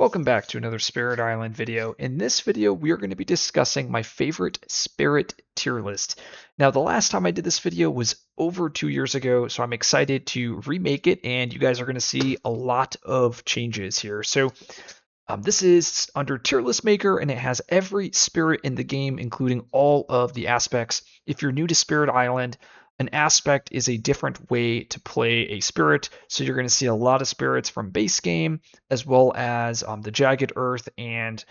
Welcome back to another Spirit Island video. In this video, we are going to be discussing my favorite Spirit tier list. Now, the last time I did this video was over 2 years ago, so I'm excited to remake it, and you guys are going to see a lot of changes here. This is under Tier List Maker, and it has every spirit in the game, including all of the aspects. If you're new to Spirit Island, an aspect is a different way to play a spirit. So you're going to see a lot of spirits from base game, as well as the Jagged Earth and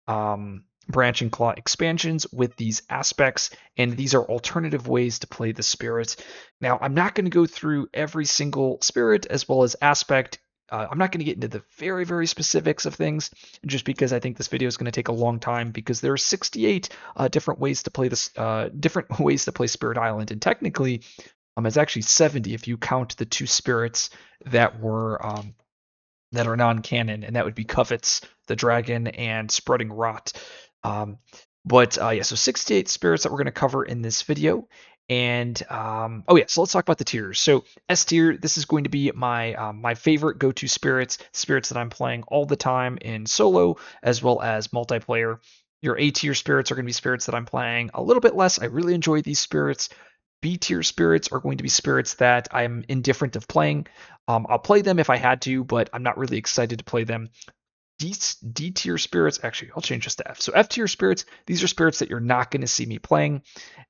Branching Claw expansions with these aspects, and these are alternative ways to play the spirit. Now, I'm not going to go through every single spirit as well as aspect. I'm not going to get into the very specifics of things, just because I think this video is going to take a long time, because there are 68 different ways to play this, different ways to play Spirit Island, and technically, it's actually 70 if you count the two spirits that were that are non-canon, and that would be Covets, the dragon, and Spreading Rot. Yeah, so 68 spirits that we're going to cover in this video. And so let's talk about the tiers. So S tier, this is going to be my favorite go-to spirits that I'm playing all the time in solo as well as multiplayer. Your A tier spirits are going to be spirits that I'm playing a little bit less. I really enjoy these spirits. B tier spirits are going to be spirits that I'm indifferent of playing. I'll play them if I had to, but I'm not really excited to play them. D tier spirits, actually, I'll change this to F. So F tier spirits, these are spirits that you're not going to see me playing.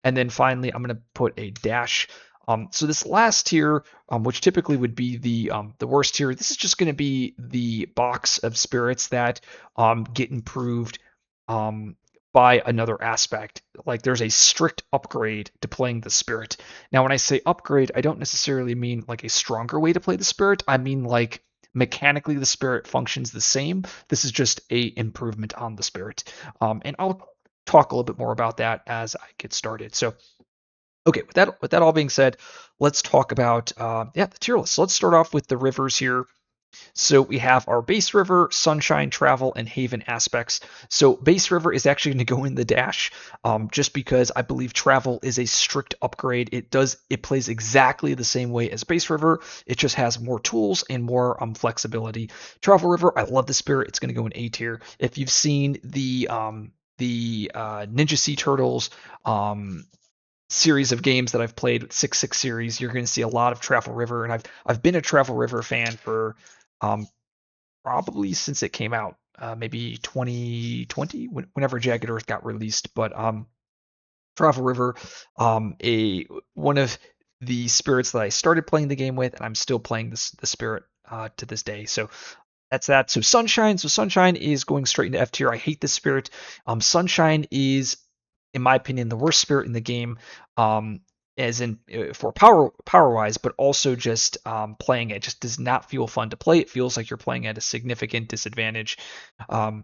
And then finally, I'm going to put a dash. So this last tier, which typically would be the worst tier, this is just going to be the box of spirits that get improved by another aspect. Like there's a strict upgrade to playing the spirit. Now, when I say upgrade, I don't necessarily mean like a stronger way to play the spirit. I mean like mechanically the spirit functions the same. This is just a improvement on the spirit. And I'll talk a little bit more about that as I get started. So, okay, with that all being said, let's talk about the tier list. So let's start off with the rivers here. So we have our base river, sunshine, travel, and haven aspects. So base river is actually going to go in the dash, just because I believe travel is a strict upgrade. It plays exactly the same way as base river. It just has more tools and more flexibility. Travel river, I love the spirit. It's going to go in A tier. If you've seen the Ninja Sea Turtles series of games that I've played with 6-6 series, you're going to see a lot of Travel River, and I've been a Travel River fan for probably since it came out, maybe 2020, whenever Jagged Earth got released. But Travel River, one of the spirits that I started playing the game with, and I'm still playing the spirit to this day. So that's that. So Sunshine is going straight into F tier. I hate this spirit. Sunshine is, in my opinion, the worst spirit in the game. As in for power wise, but also just playing it just does not feel fun to play. It feels like you're playing at a significant disadvantage. In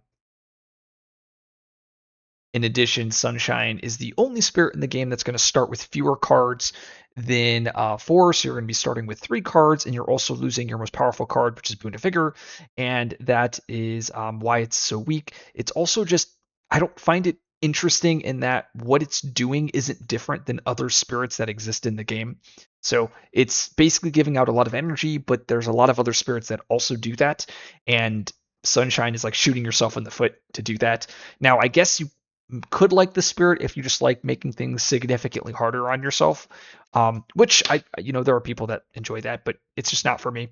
addition, Sunshine is the only spirit in the game that's going to start with fewer cards than 4, so you're going to be starting with 3 cards, and you're also losing your most powerful card, which is Boon to Vigor, and that is why it's so weak. It's also just, I don't find it interesting in that what it's doing isn't different than other spirits that exist in the game. So it's basically giving out a lot of energy, but there's a lot of other spirits that also do that, and Sunshine is like shooting yourself in the foot to do that. Now, I guess you could like the spirit if you just like making things significantly harder on yourself, which there are people that enjoy that, but it's just not for me.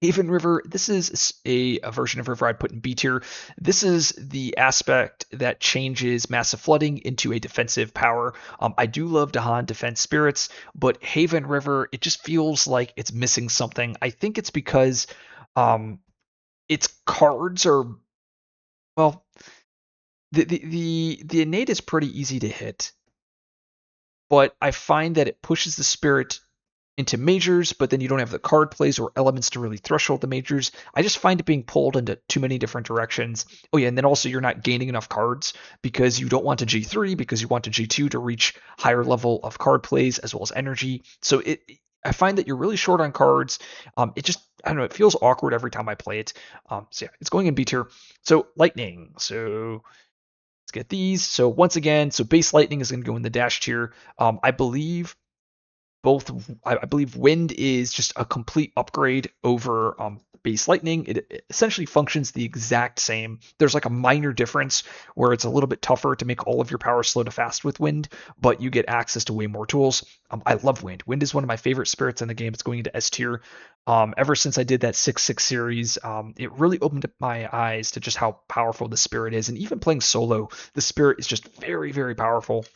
Haven River, this is a version of River I'd put in B tier. This is the aspect that changes Massive Flooding into a defensive power. I do love Dahan defense spirits, but Haven River, it just feels like it's missing something. I think it's because its cards are, well, the innate is pretty easy to hit, but I find that it pushes the spirit into majors, but then you don't have the card plays or elements to really threshold the majors. I just find it being pulled into too many different directions. Oh yeah, and then also you're not gaining enough cards because you don't want to G3, because you want to G2 to reach higher level of card plays as well as energy. So I find that you're really short on cards. It just, I don't know, it feels awkward every time I play it. So yeah, it's going in B tier. So lightning. So let's get these. So once again, so base lightning is going to go in the dash tier. I believe both. I believe wind is just a complete upgrade over base lightning. It essentially functions the exact same. There's like a minor difference where it's a little bit tougher to make all of your power slow to fast with wind, but you get access to way more tools. I love wind. Wind is one of my favorite spirits in the game. It's going into S tier. Ever since I did that 6/6 series, it really opened up my eyes to just how powerful the spirit is. And even playing solo, the spirit is just very, very powerful.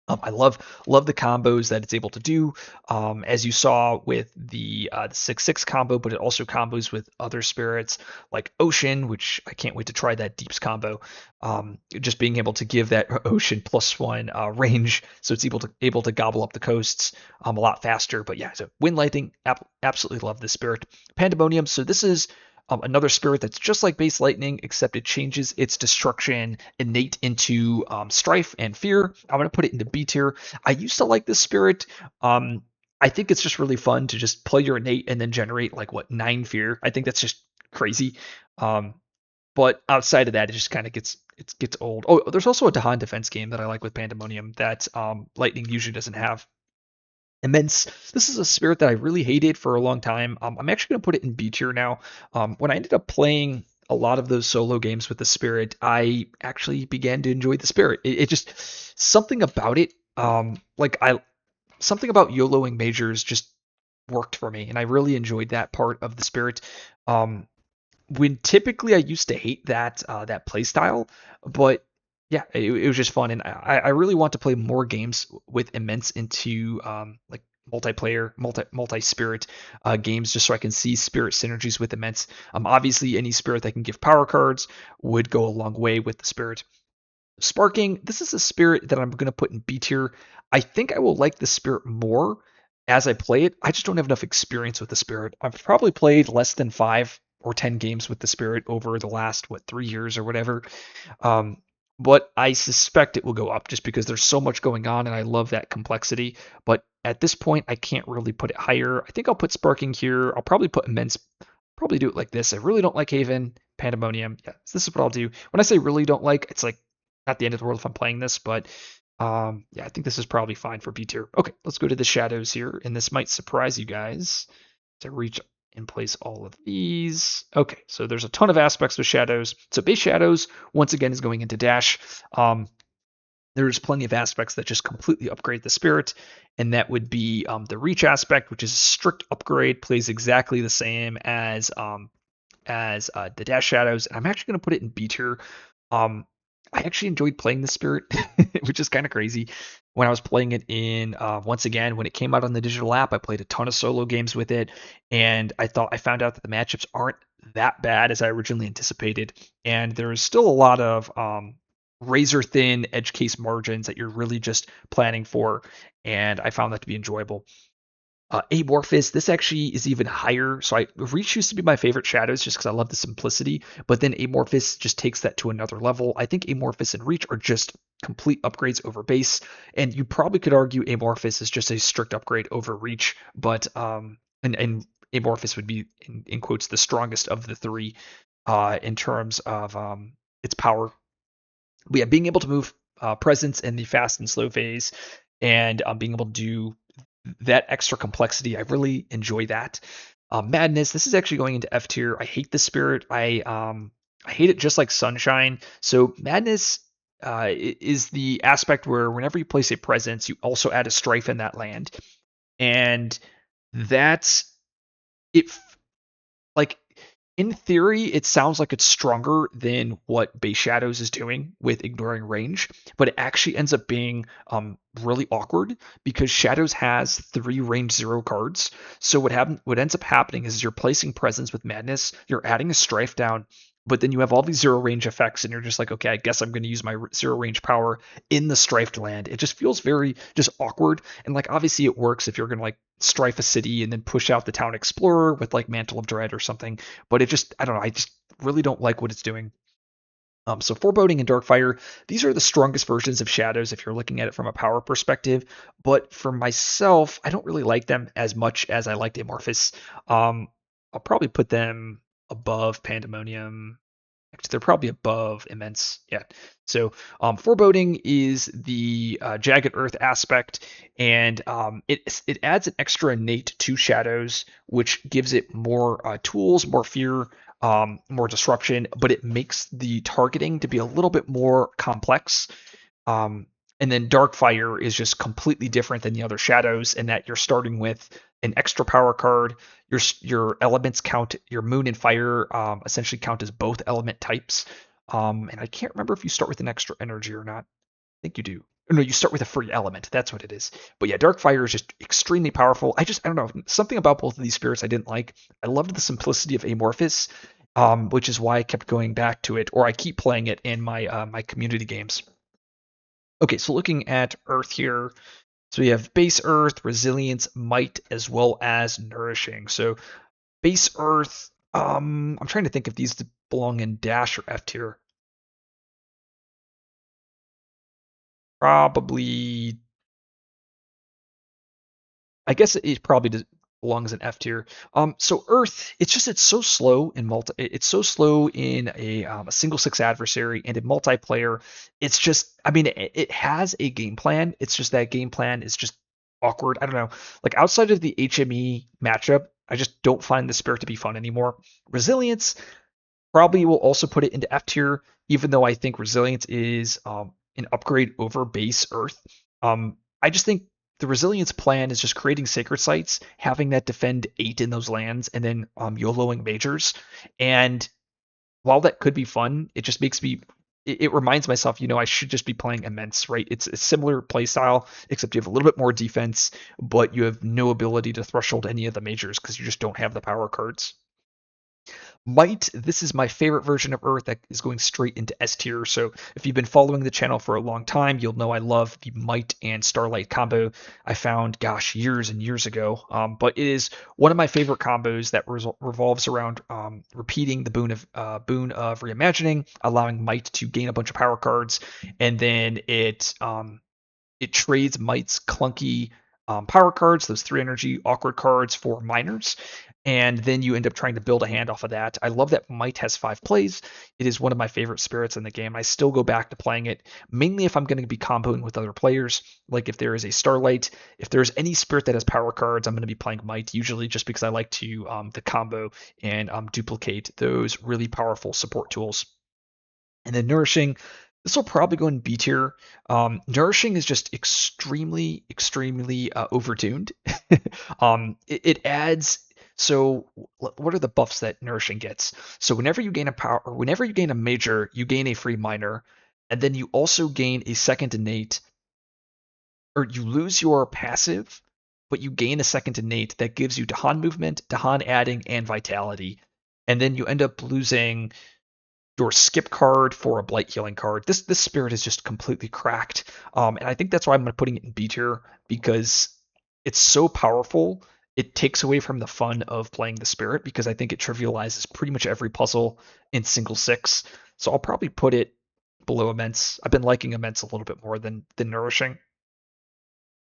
I love the combos that it's able to do, as you saw with the 6/6 combo, but it also combos with other spirits like Ocean, which I can't wait to try that Deeps combo. Just being able to give that Ocean +1 range, so it's able to gobble up the coasts a lot faster. But yeah, so Wind Lightning, absolutely love this spirit. Pandemonium. So this is another spirit that's just like base lightning, except it changes its destruction innate into strife and fear. I'm going to put it into B tier. I used to like this spirit. I think it's just really fun to just play your innate and then generate like what 9 fear. I think that's just crazy. Um, but outside of that, it just kind of gets old. Oh, there's also a Dahan defense game that I like with Pandemonium that lightning usually doesn't have. Immense. This is a spirit that I really hated for a long time. I'm actually going to put it in B tier now. When I ended up playing a lot of those solo games with the spirit, I actually began to enjoy the spirit. It just something about it, something about YOLOing majors just worked for me, and I really enjoyed that part of the spirit. Um, when typically I used to hate that play style, but yeah, it was just fun, and I really want to play more games with immense into like multiplayer, multi spirit games, just so I can see spirit synergies with immense. Obviously, any spirit that can give power cards would go a long way with the spirit. Sparking, this is a spirit that I'm going to put in B tier. I think I will like the spirit more as I play it. I just don't have enough experience with the spirit. I've probably played less than 5 or 10 games with the spirit over the last 3 years or whatever. Um, but I suspect it will go up just because there's so much going on and I love that complexity. But at this point, I can't really put it higher. I think I'll put Sparking here. I'll probably put Immense, probably do it like this. I really don't like Haven, Pandemonium. Yeah, so this is what I'll do. When I say really don't like, it's like not the end of the world if I'm playing this, but yeah, I think this is probably fine for B tier. Okay, let's go to the shadows here, and this might surprise you guys to reach and place all of these. Okay, so there's a ton of aspects with shadows. So base shadows, once again, is going into dash. There's plenty of aspects that just completely upgrade the spirit, and that would be the reach aspect, which is a strict upgrade, plays exactly the same as the dash shadows. And I'm actually going to put it in B tier. I actually enjoyed playing the spirit, which is kind of crazy. When I was playing it in, once again, when it came out on the digital app, I played a ton of solo games with it, and I found out that the matchups aren't that bad as I originally anticipated, and there is still a lot of razor thin edge case margins that you're really just planning for, and I found that to be enjoyable. Amorphous, this actually is even higher. So Reach used to be my favorite shadows just because I love the simplicity, but then Amorphous just takes that to another level. I think Amorphous and Reach are just complete upgrades over base, and you probably could argue Amorphous is just a strict upgrade over Reach, but and Amorphous would be in quotes the strongest of the three in terms of its power. But yeah, being able to move presence in the fast and slow phase, and being able to do that extra complexity, I really enjoy that. Madness, this is actually going into F tier. I hate the spirit. I hate it just like Sunshine. So Madness is the aspect where whenever you place a presence, you also add a strife in that land, and that's it. Like in theory, it sounds like it's stronger than what Base Shadows is doing with ignoring range, but it actually ends up being really awkward because Shadows has 3 range 0 cards. So what ends up happening is you're placing presence with Madness, you're adding a strife down, but then you have all these 0 range effects, and you're just like, okay, I guess I'm going to use my 0 range power in the strifed land. It just feels very just awkward, and like obviously it works if you're going to like strife a city and then push out the town explorer with like Mantle of Dread or something, but it just I don't know, I just really don't like what it's doing. So Foreboding and Darkfire, these are the strongest versions of Shadows if you're looking at it from a power perspective. But for myself, I don't really like them as much as I liked Amorphous. I'll probably put them above Pandemonium. ranked. They're probably above immense. Yeah. So foreboding is the jagged earth aspect, and it adds an extra innate to shadows, which gives it more tools, more fear, more disruption, but it makes the targeting to be a little bit more complex. Um, and then Darkfire is just completely different than the other shadows in that you're starting with an extra power card. Your elements count. Your moon and fire essentially count as both element types. And I can't remember if you start with an extra energy or not. I think you do. No, you start with a free element. That's what it is. But yeah, Darkfire is just extremely powerful. I don't know, something about both of these spirits I didn't like. I loved the simplicity of Amorphous, which is why I kept going back to it, or I keep playing it in my community games. Okay, so looking at Earth here, so we have base Earth, resilience, might, as well as nourishing. So base Earth, I'm trying to think if these belong in Dash or F tier. Probably, I guess it probably belongs in F tier. So Earth, it's so slow in It's so slow in a single six adversary and in multiplayer. It's just, I mean, it has a game plan. It's just that game plan is just awkward. I don't know. Like outside of the HME matchup, I just don't find the spirit to be fun anymore. Resilience, probably will also put it into F tier, even though I think Resilience is an upgrade over base Earth. I just think the Resilience plan is just creating sacred sites, having that defend 8 in those lands, and then YOLOing majors. And while that could be fun, it just makes me. It reminds myself, I should just be playing Immense, right? It's a similar play style, except you have a little bit more defense, but you have no ability to threshold any of the majors because you just don't have the power cards. Might, this is my favorite version of Earth that is going straight into S tier. So if you've been following the channel for a long time, you'll know I love the Might and Starlight combo I found, gosh, years and years ago. But it is one of my favorite combos that revolves around repeating the boon of reimagining, allowing Might to gain a bunch of power cards, and then it trades Might's clunky power cards, those 3 energy awkward cards, for minors. And then you end up trying to build a hand off of that. I love that Might has 5 plays. It is one of my favorite spirits in the game. I still go back to playing it, mainly if I'm going to be comboing with other players. Like if there is a Starlight, if there's any spirit that has power cards, I'm going to be playing Might, usually just because I like to the combo and duplicate those really powerful support tools. And then Nourishing, this will probably go in B tier. Nourishing is just extremely, extremely overtuned. It adds. So, what are the buffs that Nourishing gets? So, whenever you gain a power, or whenever you gain a major, you gain a free minor, and then you also gain a second innate, or you lose your passive, but you gain a second innate that gives you Dahan movement, Dahan adding, and vitality. And then you end up losing your skip card for a blight healing card. This spirit is just completely cracked, and I think that's why I'm putting it in B tier, because it's so powerful. It takes away from the fun of playing the spirit because I think it trivializes pretty much every puzzle in single six. So I'll probably put it below Immense. I've been liking Immense a little bit more than Nourishing.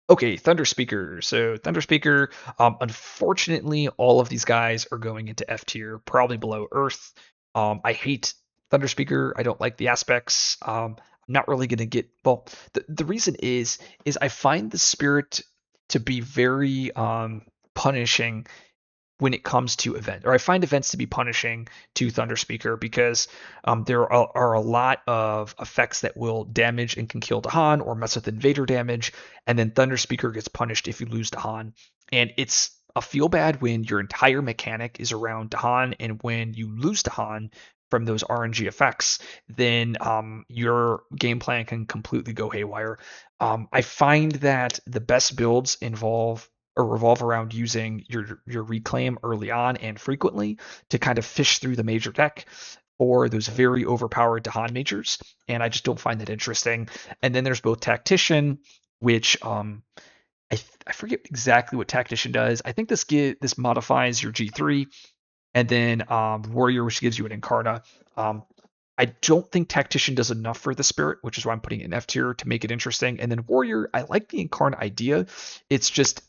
Okay, Thunder Speaker. So Thunder Speaker, unfortunately, all of these guys are going into F tier, probably below Earth. I hate Thunder Speaker. I don't like the aspects. I'm not really gonna get well. The reason is I find the spirit to be very punishing when it comes to event, or I find events to be punishing to Thunder Speaker because there are a lot of effects that will damage and can kill Dahan or mess with invader damage, and then Thunder Speaker gets punished if you lose Dahan. And it's a feel bad when your entire mechanic is around Dahan, and when you lose Dahan from those RNG effects, then your game plan can completely go haywire. I find that the best builds involve or revolve around using your reclaim early on and frequently to kind of fish through the major deck for those very overpowered Dahan majors, and I just don't find that interesting. And then there's both Tactician, which I forget exactly what Tactician does. I think this modifies your G3, and then Warrior, which gives you an Incarna. I don't think Tactician does enough for the Spirit, which is why I'm putting it in F tier to make it interesting. And then Warrior, I like the Incarna idea. It's just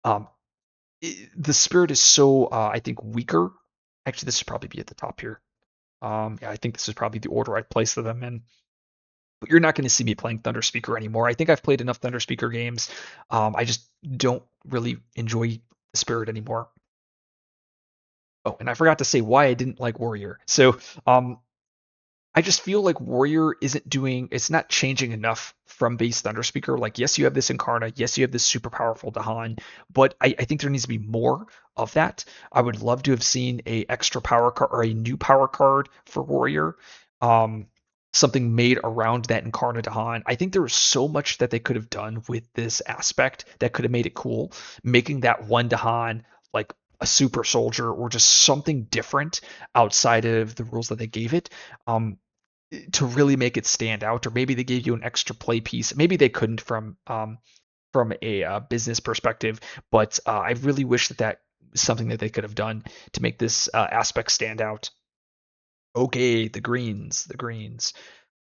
um, the Spirit is so, I think, weaker. Actually, this should probably be at the top here. Yeah, I think this is probably the order I'd place them in. But you're not going to see me playing Thunder Speaker anymore. I think I've played enough Thunder Speaker games. I just don't really enjoy the Spirit anymore. Oh, and I forgot to say why I didn't like Warrior. So, I just feel like Warrior isn't doing, it's not changing enough from base Thunder Speaker. Like, yes, you have this Incarna, yes, you have this super powerful Dahan, but I think there needs to be more of that. I would love to have seen a extra power card or a new power card for Warrior. Um, Something made around that Incarna Dahan. I think there was so much that they could have done with this aspect that could have made it cool. Making that one Dahan like a super soldier or just something different outside of the rules that they gave it. Um, to really make it stand out, or maybe they gave you an extra play piece. Maybe they couldn't from a business perspective, but I really wish that that was something that they could have done to make this aspect stand out. Okay, the greens.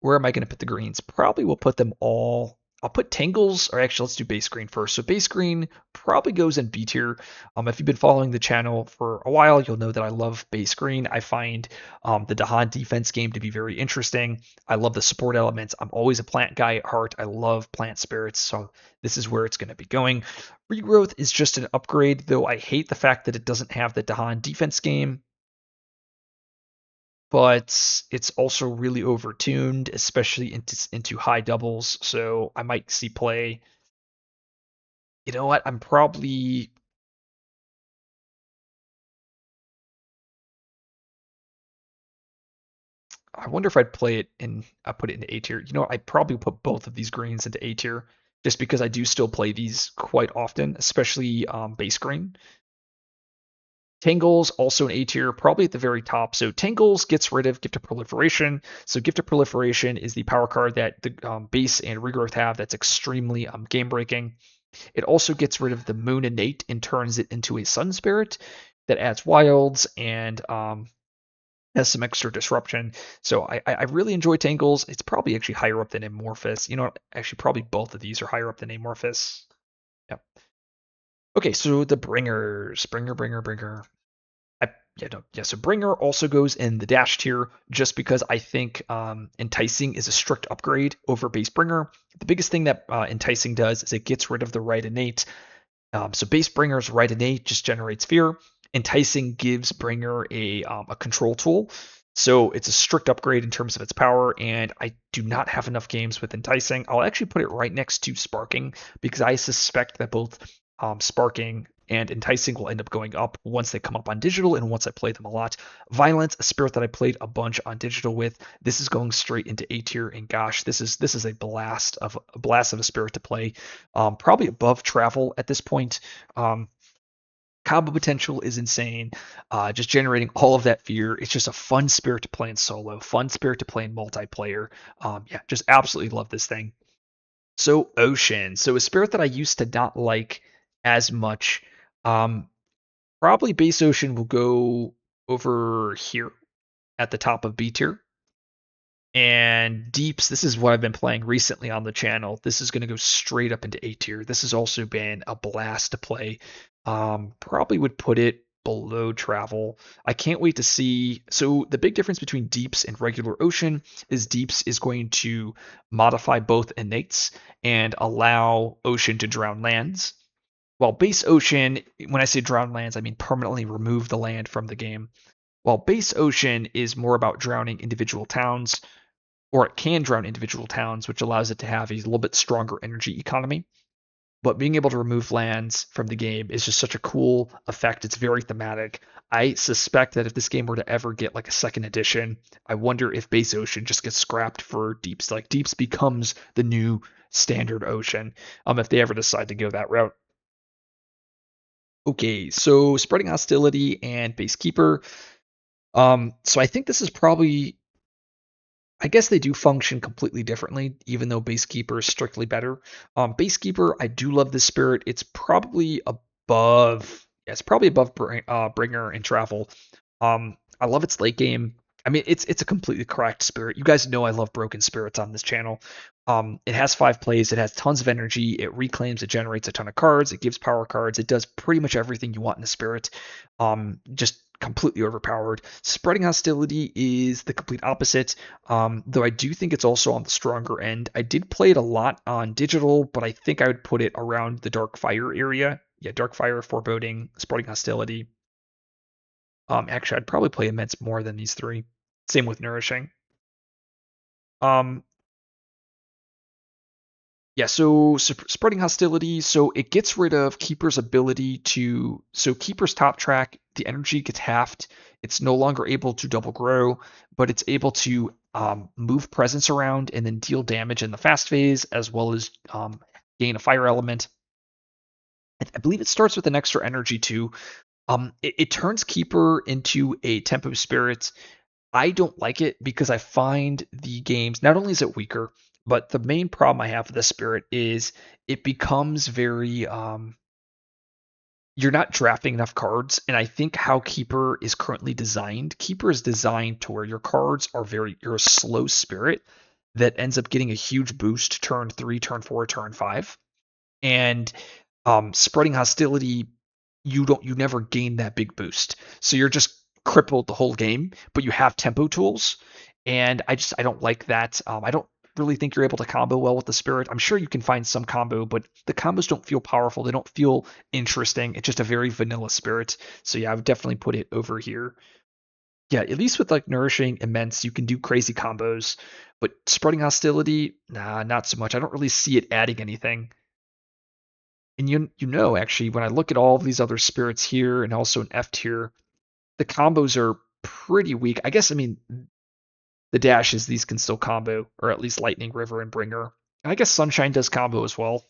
Where am I going to put the greens? Probably we'll put them all. I'll put Tangles, or actually, let's do base green first. So base green probably goes in B tier. If you've been following the channel for a while, you'll know that I love base green. I find the Dahan defense game to be very interesting. I love the support elements. I'm always a plant guy at heart. I love plant spirits, so this is where it's going to be going. Regrowth is just an upgrade, though I hate the fact that it doesn't have the Dahan defense game, but it's also really overtuned, especially into high doubles. So I might see play. You know what? I'm probably. I wonder if I'd play it in. I put it into A tier. You know, I'd probably put both of these greens into A tier, just because I do still play these quite often, especially base green. Tangles also an A tier, probably at the very top. So Tangles gets rid of Gift of Proliferation. So Gift of Proliferation is the power card that the base and regrowth have that's extremely game breaking. It also gets rid of the Moon Innate and turns it into a Sun Spirit that adds wilds and has some extra disruption. So I really enjoy Tangles. It's probably actually higher up than Amorphous. You know, actually probably both of these are higher up than Amorphous. Yep. Okay, so the Bringers, Bringer. Yeah, no, yeah. So Bringer also goes in the dash tier just because I think Enticing is a strict upgrade over base Bringer. The biggest thing that Enticing does is it gets rid of the right innate. So base Bringer's right innate just generates fear. Enticing gives Bringer a control tool. So it's a strict upgrade in terms of its power, and I do not have enough games with Enticing. I'll actually put it right next to Sparking because I suspect that both Sparking and Enticing will end up going up once they come up on digital and once I play them a lot. Violence, a spirit that I played a bunch on digital with, this is going straight into A tier, and gosh, this is a blast of a spirit to play. Probably above Travel at this point. Combo potential is insane. Just generating all of that fear. It's just a fun spirit to play in solo, fun spirit to play in multiplayer. Yeah, just absolutely love this thing. So Ocean. So a spirit that I used to not like as much. Um, Probably base Ocean will go over here at the top of B tier. And Deeps, this is what I've been playing recently on the channel. This is going to go straight up into A tier. This has also been a blast to play. Probably would put it below Travel. I can't wait to see. So the big difference between Deeps and regular Ocean is Deeps is going to modify both innates and allow Ocean to drown lands. While base Ocean, when I say drown lands, I mean permanently remove the land from the game. While base Ocean is more about drowning individual towns, or it can drown individual towns, which allows it to have a little bit stronger energy economy. But being able to remove lands from the game is just such a cool effect. It's very thematic. I suspect that if this game were to ever get like a second edition, I wonder if base Ocean just gets scrapped for Deeps. Like Deeps becomes the new standard Ocean, if they ever decide to go that route. Okay, so spreading hostility and base Keeper. So I think this is probably, I guess they do function completely differently, even though Basekeeper is strictly better. Basekeeper, I do love this spirit. It's probably above, yeah, it's probably above Bringer and Travel. I love its late game. I mean, it's a completely correct spirit. You guys know I love broken spirits on this channel. It has 5 plays. It has tons of energy. It reclaims. It generates a ton of cards. It gives power cards. It does pretty much everything you want in a spirit. Just completely overpowered. Spreading hostility is the complete opposite, though I do think it's also on the stronger end. I did play it a lot on digital, but I think I would put it around the dark fire area. Yeah, dark fire, foreboding, spreading hostility. Actually, I'd probably play immense more than these three. Same with nourishing. Um, Yeah, so spreading hostility, so it gets rid of Keeper's ability to. So Keeper's top track, the energy gets halved. It's no longer able to double grow, but it's able to move presence around and then deal damage in the fast phase, as well as gain a fire element. I believe it starts with an extra energy too. It turns Keeper into a tempo spirit. I don't like it because I find the games, not only is it weaker, but the main problem I have with this spirit is it becomes very you're not drafting enough cards, and I think how Keeper is currently designed, Keeper is designed to where your cards are you're a slow spirit that ends up getting a huge boost turn 3, turn 4, turn 5. And spreading hostility, you never gain that big boost, so you're just crippled the whole game, but you have tempo tools, and I don't like that. I don't really think you're able to combo well with the spirit. I'm sure you can find some combo, but the combos don't feel powerful, they don't feel interesting. It's just a very vanilla spirit. So yeah, I would definitely put it over here. Yeah, at least with like nourishing immense you can do crazy combos, but spreading hostility, nah, not so much. I don't really see it adding anything. And actually, when I look at all of these other spirits here and also in F tier, the combos are pretty weak. I guess, I mean, the dashes, these can still combo, or at least Lightning, River, and Bringer. I guess Sunshine does combo as well.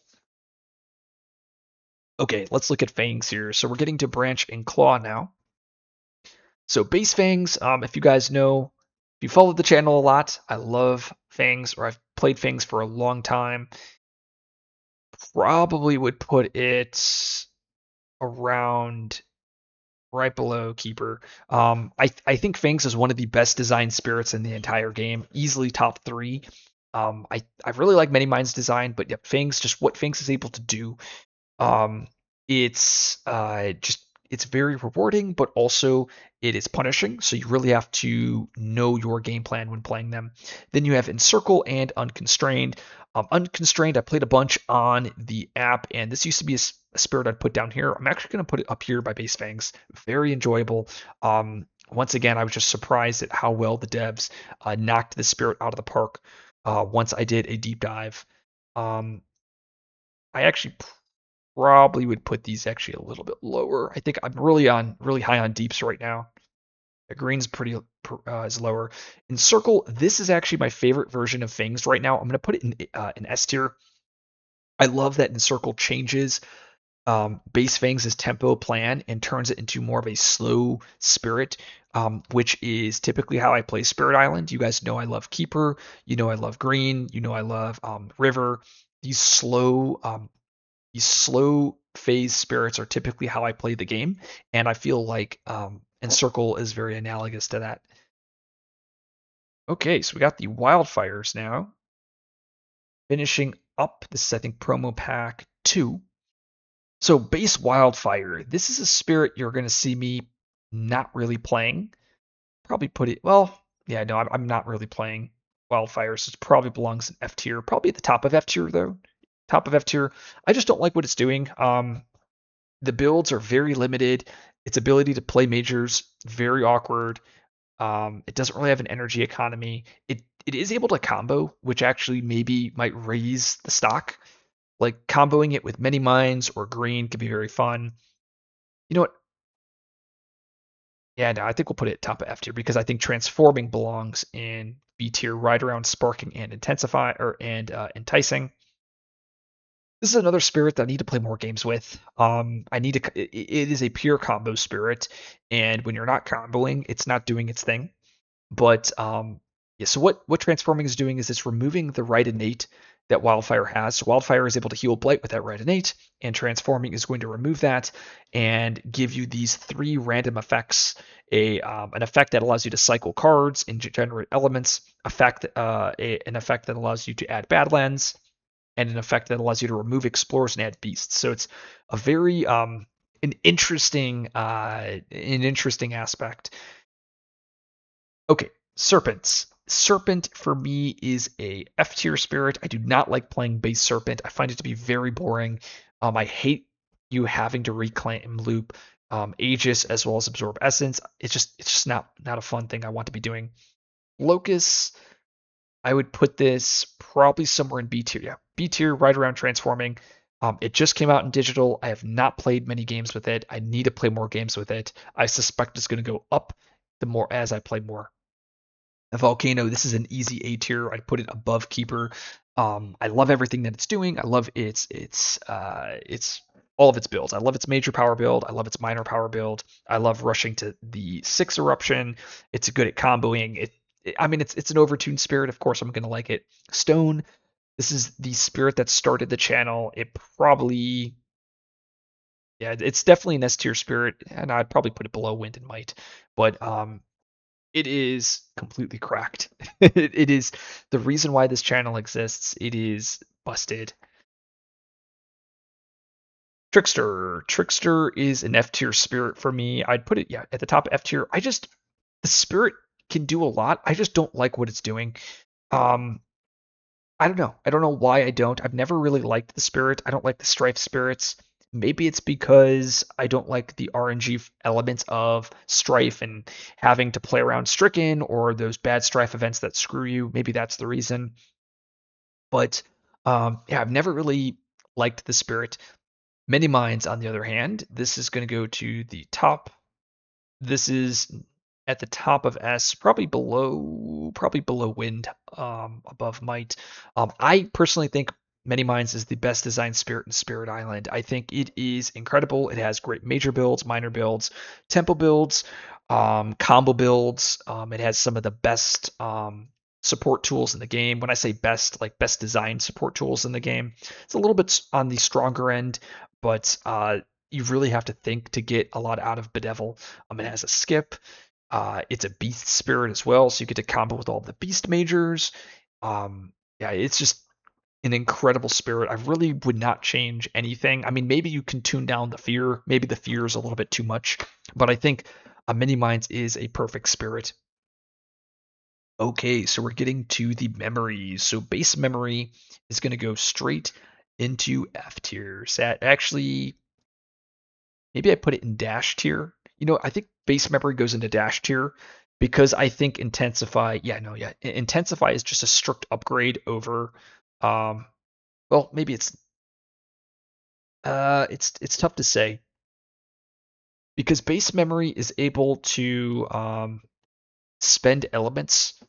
Okay, let's look at Fangs here. So we're getting to Branch and Claw now. So base Fangs, if you guys know, if you followed the channel a lot, I love Fangs, or I've played Fangs for a long time. Probably would put it around right below Keeper. I think Fangs is one of the best designed spirits in the entire game, easily top 3. I really like Many Minds design, but yeah, Fangs, just what Fangs is able to do, um, it's very rewarding, but also it is punishing. So you really have to know your game plan when playing them. Then you have Encircle and Unconstrained. Unconstrained, I played a bunch on the app, and this used to be a spirit I'd put down here. I'm actually going to put it up here by Base Fangs. Very enjoyable. Once again, I was just surprised at how well the devs knocked the spirit out of the park once I did a deep dive. Um, I actually probably would put these actually a little bit lower. I think I'm really high on deeps right now. The green's pretty is lower. Encircle, this is actually my favorite version of Fangs right now. I'm gonna put it in S tier. I love that Encircle changes base Fangs' tempo plan and turns it into more of a slow spirit, which is typically how I play Spirit Island. You guys know I love Keeper. You know I love Green. You know I love River. These slow phase spirits are typically how I play the game, and I feel like Encircle is very analogous to that. Okay, so we got the wildfires now. Finishing up this is, I think, promo pack 2. So base wildfire. This is a spirit you're going to see me not really playing. Probably put it, well, yeah, no, I'm not really playing wildfire, so it probably belongs in F tier. Probably at the top of F tier, though. Top of F tier. I just don't like what it's doing. The builds are very limited. Its ability to play majors, very awkward. It doesn't really have an energy economy. It is able to combo, which actually maybe might raise the stock. Like comboing it with many mines or green could be very fun. You know what? Yeah, no, I think we'll put it at top of F tier because I think transforming belongs in B tier, right around sparking and intensify and enticing. This is another spirit that I need to play more games with. I need to. It is a pure combo spirit, and when you're not comboing, it's not doing its thing. But yeah. So what transforming is doing is it's removing the right innate that Wildfire has. So Wildfire is able to heal Blight with that right innate, and transforming is going to remove that and give you these 3 random effects. An effect that allows you to cycle cards and generate elements. An effect that allows you to add Badlands, and an effect that allows you to remove explorers and add beasts. So it's a very an interesting aspect. Okay, serpents. Serpent for me is a F tier spirit. I do not like playing base serpent. I find it to be very boring. I hate you having to reclaim loop Aegis as well as absorb essence. It's just not a fun thing I want to be doing. Locust, I would put this probably somewhere in B tier. Yeah, B tier, right around transforming. It just came out in digital. I have not played many games with it. I need to play more games with it. I suspect it's going to go up the more as I play more. A volcano, this is an easy A tier. I'd put it above keeper. I love everything that it's doing. I love its all of its builds. I love its major power build. I love its minor power build. I love rushing to the 6 eruption. It's good at comboing. I mean, it's an overtuned spirit. Of course, I'm gonna like it. Stone. This is the spirit that started the channel. It probably, yeah, it's definitely an S tier spirit, and I'd probably put it below wind and might. But it is completely cracked. It is the reason why this channel exists. It is busted. Trickster. Trickster is an F tier spirit for me. I'd put it, yeah, at the top F tier. The spirit can do a lot. I just don't like what it's doing. Um, I don't know. I don't know why I don't. I've never really liked the spirit. I don't like the strife spirits. Maybe it's because I don't like the RNG elements of strife and having to play around stricken or those bad strife events that screw you. Maybe that's the reason. But yeah, I've never really liked the spirit. Many Minds, on the other hand, this is going to go to the top. This is at the top of S, probably below Wind, above Might. I personally think Many Minds is the best designed spirit in Spirit Island. I think it is incredible. It has great major builds, minor builds, tempo builds, combo builds. It has some of the best support tools in the game. When I say best, like best designed support tools in the game, it's a little bit on the stronger end, but you really have to think to get a lot out of Bedevil. It has a skip. It's a beast spirit as well, so you get to combo with all the beast majors. Yeah, it's just an incredible spirit. I really would not change anything. I mean, maybe you can tune down the fear. Maybe the fear is a little bit too much, but I think a Mini Minds is a perfect spirit. Okay, so we're getting to the memories. So base memory is going to go straight into F tier. Actually, maybe I put it in dash tier. I think base memory goes into dash tier because I think intensify. Yeah, no, yeah, intensify is just a strict upgrade over. Um, well, maybe it's tough to say because base memory is able to spend elements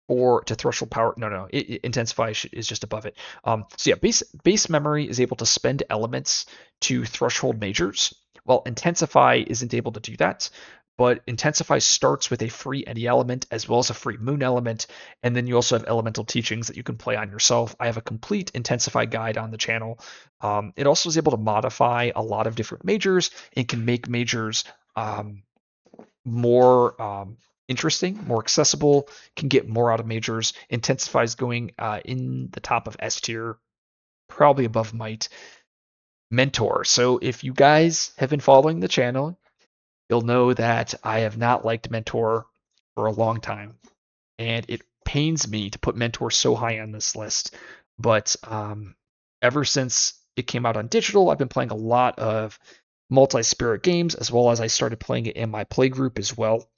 or to threshold power. No, intensify is just above it. So yeah, base memory is able to spend elements to threshold majors, while intensify isn't able to do that. But intensify starts with a free any element as well as a free moon element, and then you also have elemental teachings that you can play on yourself. I have a complete intensify guide on the channel. It also is able to modify a lot of different majors and can make majors more interesting, more accessible, can get more out of majors. Intensifies going in the top of S tier, probably above Might. Mentor. So if you guys have been following the channel, you'll know that I have not liked Mentor for a long time, and it pains me to put Mentor so high on this list. But ever since it came out on digital, I've been playing a lot of multi-spirit games, as well as I started playing it in my play group as well,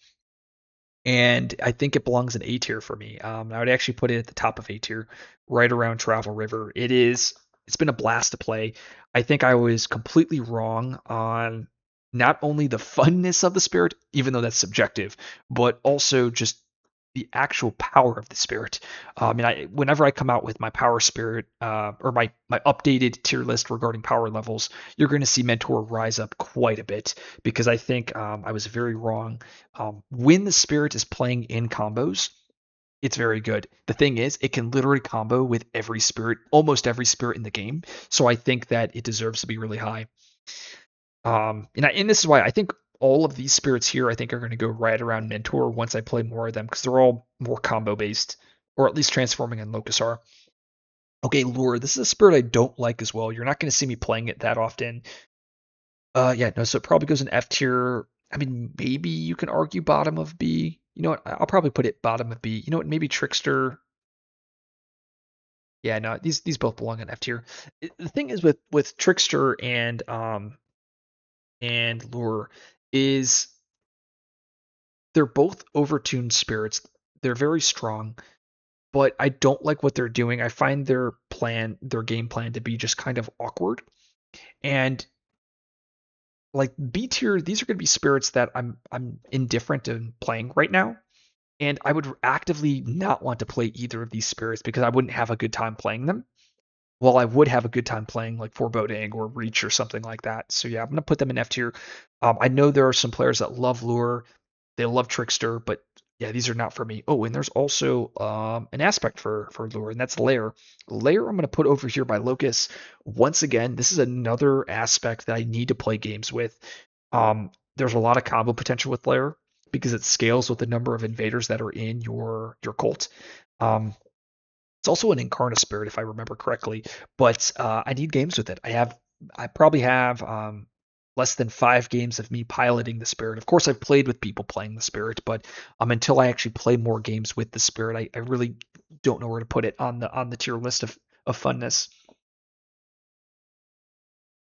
and I think it belongs in A tier for me. I would actually put it at the top of A tier, right around Travel River. It's been a blast to play. I think I was completely wrong on not only the funness of the spirit, even though that's subjective, but also just the actual power of the spirit. Whenever I come out with my power spirit or my updated tier list regarding power levels, you're going to see Mentor rise up quite a bit because I think I was very wrong. When the spirit is playing in combos, it's very good. The thing is, it can literally combo with every spirit, almost every spirit in the game. So I think that it deserves to be really high. And this is why I think all of these spirits here, I think, are going to go right around Mentor once I play more of them because they're all more combo based, or at least transforming and Locus are. Okay, Lure. This is a spirit I don't like as well. You're not going to see me playing it that often. Yeah, no, so it probably goes in F tier. I mean, maybe you can argue bottom of B. You know what? I'll probably put it bottom of B. You know what? Maybe Trickster. Yeah, no, these both belong in F tier. The thing is with Trickster and Lure is they're both overtuned spirits. They're very strong, but I don't like what they're doing. I find their game plan to be just kind of awkward. And like B tier, these are going to be spirits that I'm indifferent in playing right now. And I would actively not want to play either of these spirits because I wouldn't have a good time playing them. Well, I would have a good time playing like Foreboding or Reach or something like that. So yeah, I'm gonna put them in F tier. I know there are some players that love Lure, they love Trickster, but yeah, these are not for me. Oh, and there's also an aspect for Lure, and that's Lair. Lair, I'm gonna put over here by Locus. Once again, this is another aspect that I need to play games with. There's a lot of combo potential with Lair because it scales with the number of invaders that are in your cult. Um, it's also an Incarna spirit, if I remember correctly, but I need games with it. I probably have less than 5 games of me piloting the spirit. Of course, I've played with people playing the spirit, but until I actually play more games with the spirit, I really don't know where to put it on the tier list of funness.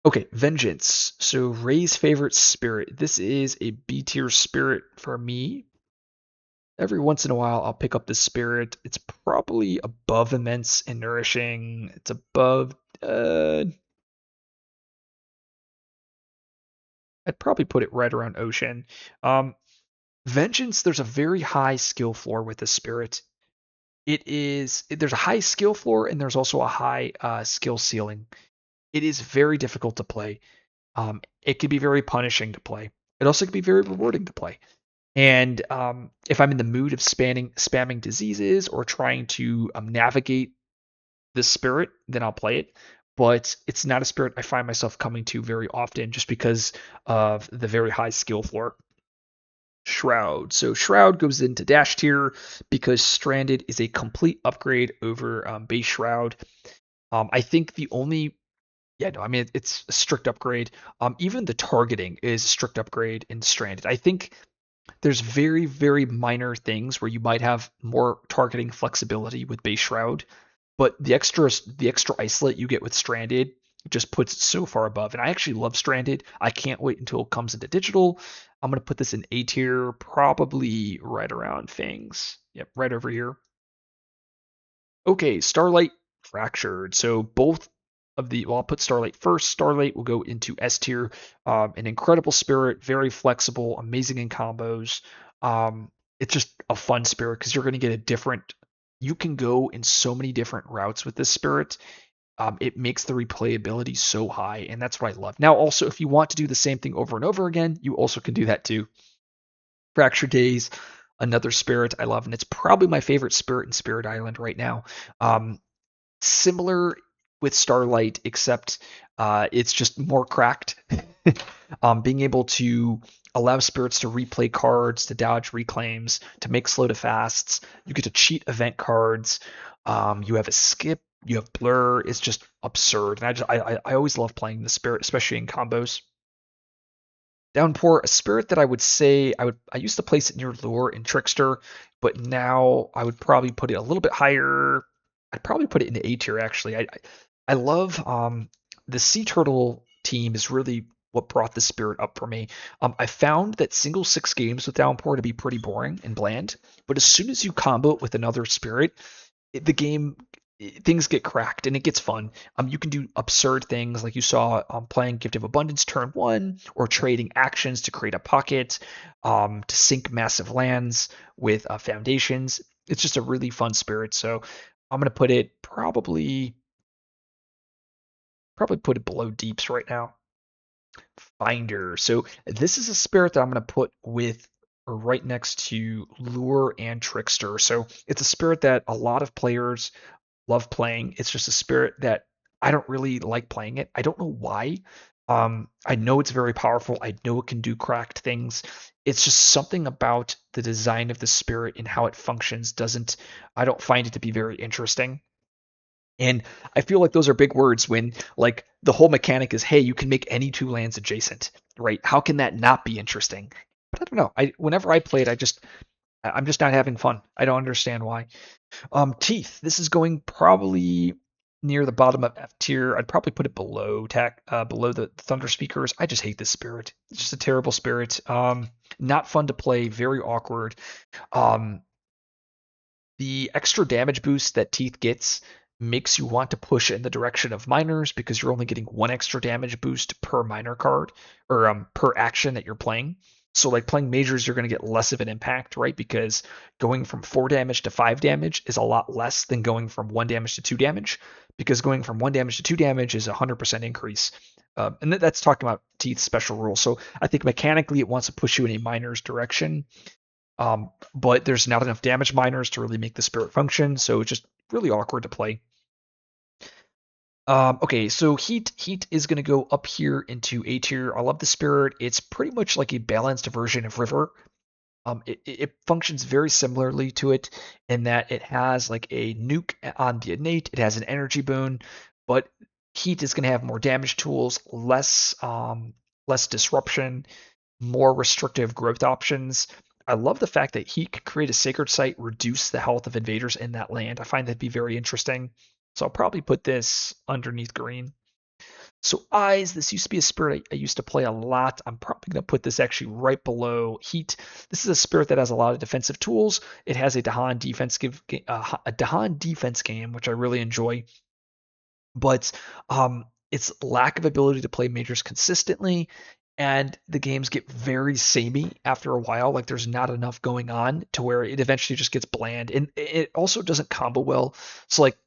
Okay, Vengeance. So Ray's favorite spirit. This is a B tier spirit for me. Every once in a while, I'll pick up the spirit. It's probably above immense and nourishing. It's above. I'd probably put it right around ocean. Um, Vengeance. There's a very high skill floor with this spirit. There's a high skill floor and there's also a high skill ceiling. It is very difficult to play. It can be very punishing to play. It also can be very rewarding to play. And if I'm in the mood of spamming diseases or trying to navigate the spirit, then I'll play it. But it's not a spirit I find myself coming to very often just because of the very high skill floor. Shroud. So Shroud goes into dash tier because Stranded is a complete upgrade over base Shroud. I think the only yeah, no, I mean it's a strict upgrade. Even the targeting is a strict upgrade in Stranded. I think there's very, very minor things where you might have more targeting flexibility with base Shroud, but the extra isolate you get with Stranded just puts it so far above. And I actually love Stranded. I can't wait until it comes into digital. I'm gonna put this in A tier, probably right around Fangs. Yep, right over here. Okay, Starlight Fractured. So both well, I'll put Starlight first. Starlight will go into S tier. An incredible spirit, very flexible, amazing in combos. It's just a fun spirit because you're going to get a different. You can go in so many different routes with this spirit. It makes the replayability so high, and that's what I love. Now, also, if you want to do the same thing over and over again, you also can do that too. Fracture Days, another spirit I love, and it's probably my favorite spirit in Spirit Island right now. Similar with Starlight, except it's just more cracked. Being able to allow spirits to replay cards, to dodge reclaims, to make slow to fasts. You get to cheat event cards. You have a skip. You have blur. It's just absurd. And I always love playing the spirit, especially in combos. Downpour, a spirit that I would say I used to place it near Lure and Trickster, but now I would probably put it a little bit higher. I'd probably put it in the A tier actually. I love the Sea Turtle team is really what brought the spirit up for me. I found that single 6 games with Downpour to be pretty boring and bland, but as soon as you combo it with another spirit, the game things get cracked and it gets fun. You can do absurd things like you saw playing Gift of Abundance turn 1 or trading actions to create a pocket, to sync massive lands with foundations. It's just a really fun spirit. So I'm gonna put it probably put it below Deeps right now. Finder. So this is a spirit that I'm gonna put with or right next to Lure and Trickster. So it's a spirit that a lot of players love playing. It's just a spirit that I don't really like playing it. I don't know why. I know it's very powerful. I know it can do cracked things. It's just something about the design of the spirit and how it functions doesn't. I don't find it to be very interesting. And I feel like those are big words when like the whole mechanic is, hey, you can make any two lands adjacent, right? How can that not be interesting? But I don't know. I whenever I play it, I'm just not having fun. I don't understand why. Teeth. This is going probably near the bottom of F tier. I'd probably put it below the Thunder Speakers. I just hate this spirit. It's just a terrible spirit. Not fun to play. Very awkward. Um, the extra damage boost that Teeth gets makes you want to push in the direction of miners because you're only getting one extra damage boost per miner card or per action that you're playing. So like playing majors, you're going to get less of an impact, right? Because going from 4 damage to 5 damage is a lot less than going from 1 damage to 2 damage. Because going from 1 damage to 2 damage is a 100% increase. And that's talking about Teeth's special rule. So I think mechanically it wants to push you in a miner's direction, but there's not enough damage miners to really make the spirit function, so it's just really awkward to play. Okay, so Heat is going to go up here into A tier. I love the spirit. It's pretty much like a balanced version of River. It functions very similarly to it in that it has like a nuke on the innate. It has an energy boon, but Heat is going to have more damage tools, less disruption, more restrictive growth options. I love the fact that he could create a sacred site, reduce the health of invaders in that land. I find that to be very interesting. So I'll probably put this underneath green. So Eyes, this used to be a spirit I used to play a lot. I'm probably going to put this actually right below Heat. This is a spirit that has a lot of defensive tools. It has a Dahan defense game, which I really enjoy, but its lack of ability to play majors consistently, and the games get very samey after a while. Like there's not enough going on to where it eventually just gets bland, and it also doesn't combo well. So like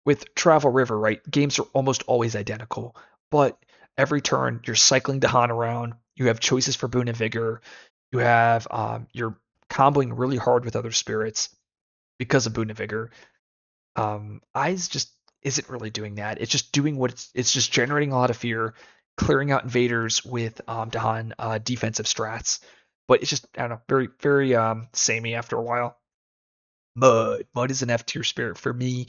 with Travel River, right? Games are almost always identical, but every turn you're cycling Dahan around. You have choices for Boon and Vigor. You're comboing really hard with other spirits because of Boon and Vigor. Eyes just isn't really doing that. It's just doing what it's just generating a lot of fear, clearing out invaders with Dahan defensive strats. But it's just I don't know, very very samey after a while. Mud is an F tier spirit for me.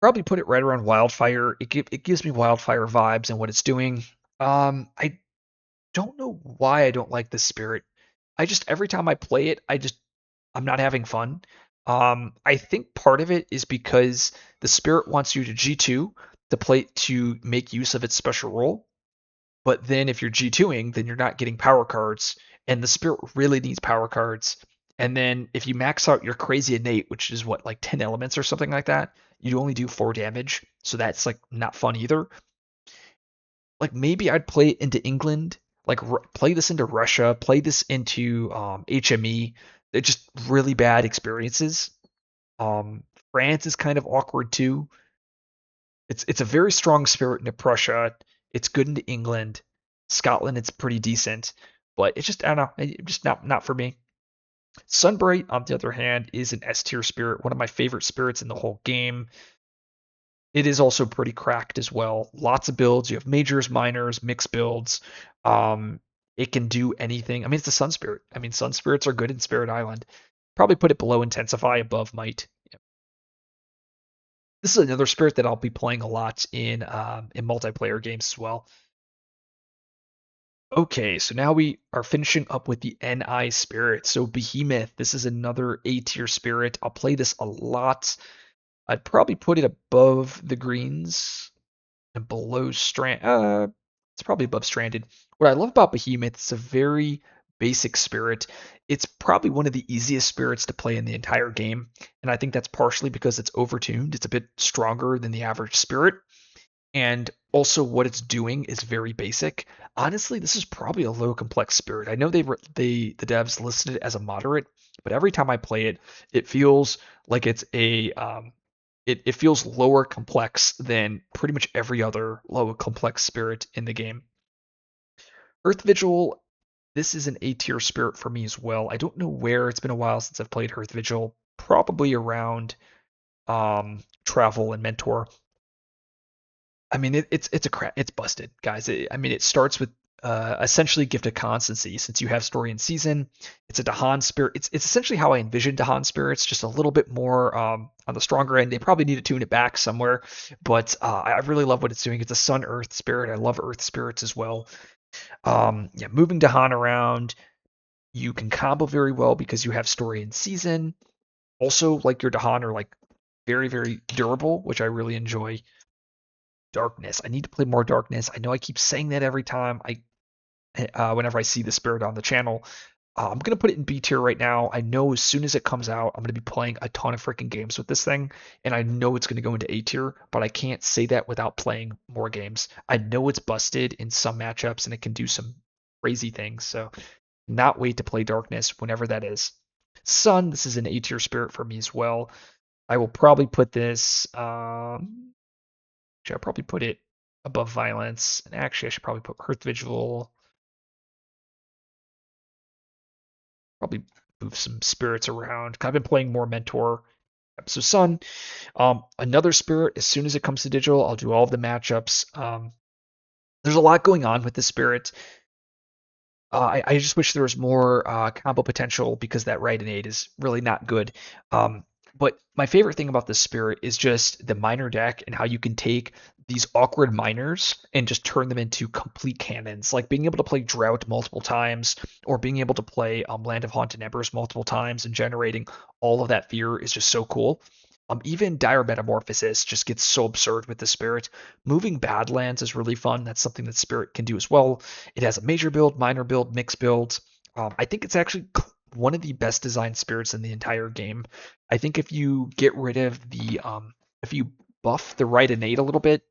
Probably put it right around wildfire. It gives me wildfire vibes and what it's doing. I don't know why I don't like this spirit. I just every time I play it, I'm not having fun. I think part of it is because the spirit wants you to G2 to play to make use of its special role. But then if you're G2ing, then you're not getting power cards, and the spirit really needs power cards. And then if you max out your crazy innate, which is what like 10 elements or something like that, you only do 4 damage. So that's like not fun either. Like maybe I'd play it into England, like play this into Russia, play this into HME. They're just really bad experiences. France is kind of awkward too. It's a very strong spirit into Prussia. It's good into England. Scotland, it's pretty decent, but it's just I don't know, just not for me. Sunbright, on the other hand, is an S tier spirit, one of my favorite spirits in the whole game. It is also pretty cracked as well. Lots of builds. You have majors, minors, mixed builds. Um, it can do anything. I mean, it's a sun spirit. I mean, sun spirits are good in Spirit Island. Probably put it below Intensify, above Might. This is another spirit that I'll be playing a lot in multiplayer games as well. Okay, so now we are finishing up with the NI spirit. So Behemoth, this is another A tier spirit. I'll play this a lot. I'd probably put it above the greens and below Strand. It's probably above Stranded. What I love about Behemoth, it's a very basic spirit. It's probably one of the easiest spirits to play in the entire game, and I think that's partially because it's overtuned. It's a bit stronger than the average spirit, and also what it's doing is very basic. Honestly, this is probably a low complex spirit. I know the devs listed it as a moderate, but every time I play it, it feels like it's it feels lower complex than pretty much every other low complex spirit in the game. Earth Vigil, this is an A tier spirit for me as well. I don't know where. It's been a while since I've played Earth Vigil. Probably around Travel and Mentor. I mean, it's busted, guys. I mean, it starts with essentially gift of constancy since you have story and season. It's a Dahan spirit. It's essentially how I envision Dahan spirits, just a little bit more on the stronger end. They probably need to tune it back somewhere, but I really love what it's doing. It's a Sun Earth spirit. I love Earth spirits as well. Yeah, moving Dahan around, you can combo very well because you have story and season. Also, like your Dahan are like very durable, which I really enjoy. Darkness. I need to play more darkness. I know I keep saying that every time whenever I see the spirit on the channel. I'm gonna put it in B tier right now. I know as soon as it comes out, I'm gonna be playing a ton of freaking games with this thing, and I know it's gonna go into A tier, but I can't say that without playing more games. I know it's busted in some matchups and it can do some crazy things, so not wait to play Darkness whenever that is. Sun, this is an A tier spirit for me as well. I will probably put this. Actually, I'll probably put it above Violence, and actually, I should probably put Earth Vigil. Probably move some spirits around. I've been playing more Mentor. So Sun, another spirit. As soon as it comes to digital, I'll do all of the matchups. There's a lot going on with this spirit. I just wish there was more combo potential because that right innate is really not good. But my favorite thing about this spirit is just the minor deck and how you can take these awkward minors and just turn them into complete cannons. Like being able to play Drought multiple times or being able to play Land of Haunted Embers multiple times and generating all of that fear is just so cool. Even Dire Metamorphosis just gets so absurd with the Spirit. Moving Badlands is really fun. That's something that Spirit can do as well. It has a major build, minor build, mixed builds. I think it's actually one of the best designed spirits in the entire game. I think if you get rid of if you buff the right innate a little bit,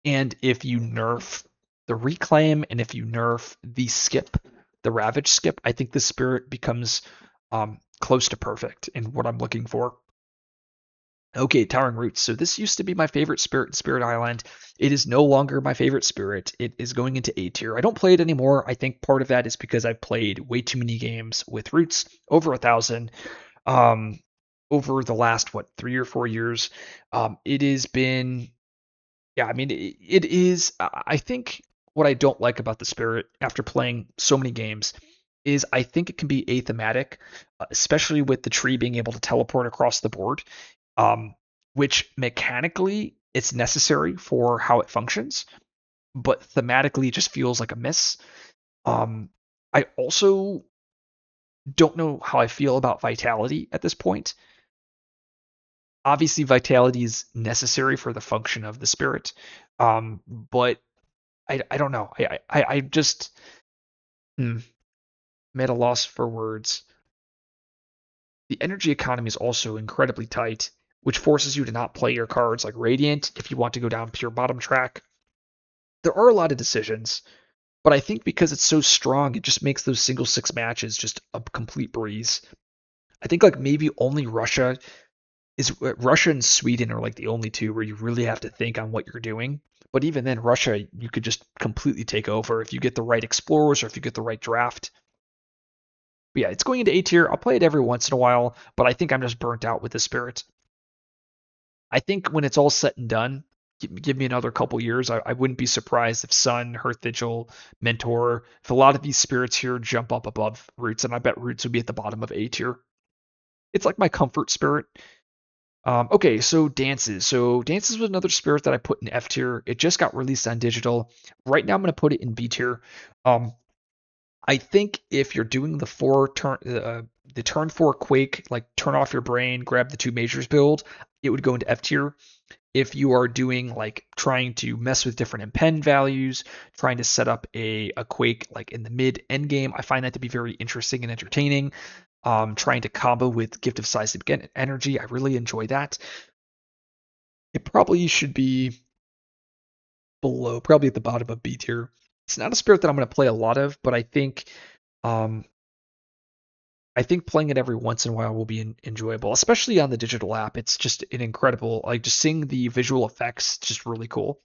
and if you nerf the reclaim, and if you nerf the skip, the ravage skip, I think the spirit becomes close to perfect in what I'm looking for. Okay, Towering Roots. So this used to be my favorite spirit in Spirit Island. It is no longer my favorite spirit. It is going into A tier. I don't play it anymore. I think part of that is because I've played way too many games with Roots, over 1,000, um, over the last, 3 or 4 years. It has been, yeah, I mean, it is, I think what I don't like about the spirit after playing so many games is I think it can be athematic, especially with the tree being able to teleport across the board, um, which mechanically it's necessary for how it functions, but thematically it just feels like a miss. I also don't know how I feel about vitality at this point. Obviously, vitality is necessary for the function of the spirit, but I don't know. I just made a loss for words. The energy economy is also incredibly tight, which forces you to not play your cards like Radiant if you want to go down pure bottom track. There are a lot of decisions, but I think because it's so strong, it just makes those single six matches just a complete breeze. I think like maybe only Russia and Sweden are like the only two where you really have to think on what you're doing. But even then, Russia, you could just completely take over if you get the right explorers or if you get the right draft. But yeah, it's going into A tier. I'll play it every once in a while, but I think I'm just burnt out with the spirit. I think when it's all said and done, give me another couple years. I wouldn't be surprised if Sun, Hearth Vigil, Mentor, if a lot of these spirits here jump up above Roots, and I bet Roots would be at the bottom of A tier. It's like my comfort spirit. Okay, so Dances. So Dances was another spirit that I put in F tier. It just got released on digital. Right now I'm going to put it in B tier. Um, I think if you're doing the turn four Quake, like turn off your brain, grab the two majors build, it would go into F tier. If you are doing like trying to mess with different impend values, trying to set up a Quake like in the mid end game, I find that to be very interesting and entertaining. Trying to combo with Gift of Size to get energy, I really enjoy that. It probably should be below, probably at the bottom of B tier. It's not a spirit that I'm going to play a lot of, but um, I think playing it every once in a while will be enjoyable, especially on the digital app. It's just an incredible, like just seeing the visual effects, just really cool.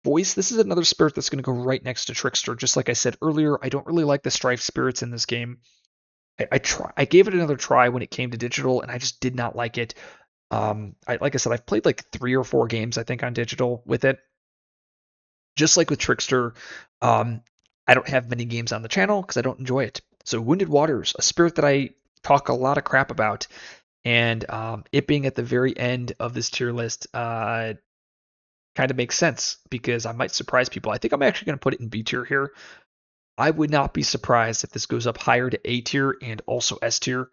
Voice, this is another spirit that's going to go right next to Trickster. Just like I said earlier, I don't really like the Strife spirits in this game. I gave it another try when it came to digital, and I just did not like it. Like I said, I've played like 3 or 4 games, I think, on digital with it. Just like with Trickster, um, I don't have many games on the channel because I don't enjoy it. So Wounded Waters, a spirit that I talk a lot of crap about, and it being at the very end of this tier list kind of makes sense because I might surprise people. I think I'm actually going to put it in B tier here. I would not be surprised if this goes up higher to A tier and also S tier.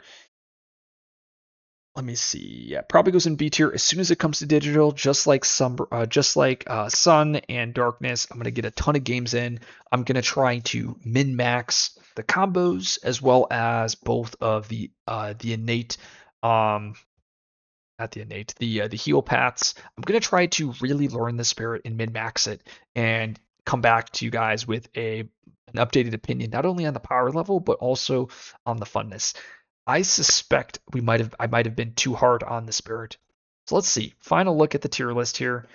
Let me see. Yeah, probably goes in B tier as soon as it comes to digital, just like Sun and Darkness. I'm gonna get a ton of games in. I'm gonna try to min max the combos as well as both of the innate, not the innate, the heal paths. I'm gonna try to really learn the spirit and min max it and come back to you guys with an updated opinion, not only on the power level but also on the funness. I suspect I might have been too hard on the spirit. So let's see. Final look at the tier list here.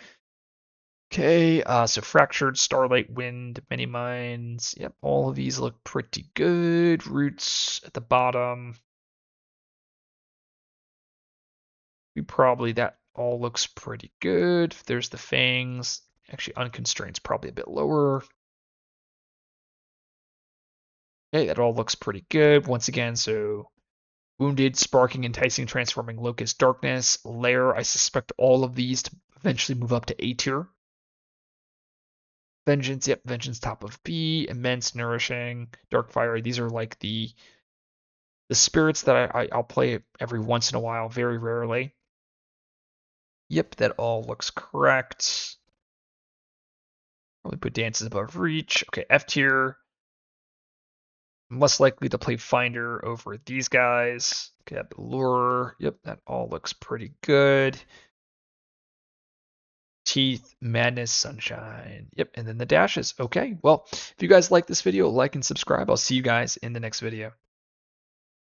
Okay, so Fractured, Starlight, Wind, Many Minds. Yep, all of these look pretty good. Roots at the bottom. That all looks pretty good. There's the Fangs. Actually, Unconstrained's probably a bit lower. Okay, that all looks pretty good. Once again, so Wounded, Sparking, Enticing, Transforming, Locust, Darkness, Lair. I suspect all of these to eventually move up to A tier. Vengeance, yep, Vengeance top of B, Immense, Nourishing, Darkfire. These are like the spirits that I'll play every once in a while, very rarely. Yep, that all looks correct. Probably put Dances Above Reach. Okay, F tier. I'm less likely to play Finder over these guys. Okay, Lure. Yep, that all looks pretty good. Teeth, Madness, Sunshine. Yep, and then the dashes. Okay, well, if you guys like this video, like and subscribe. I'll see you guys in the next video.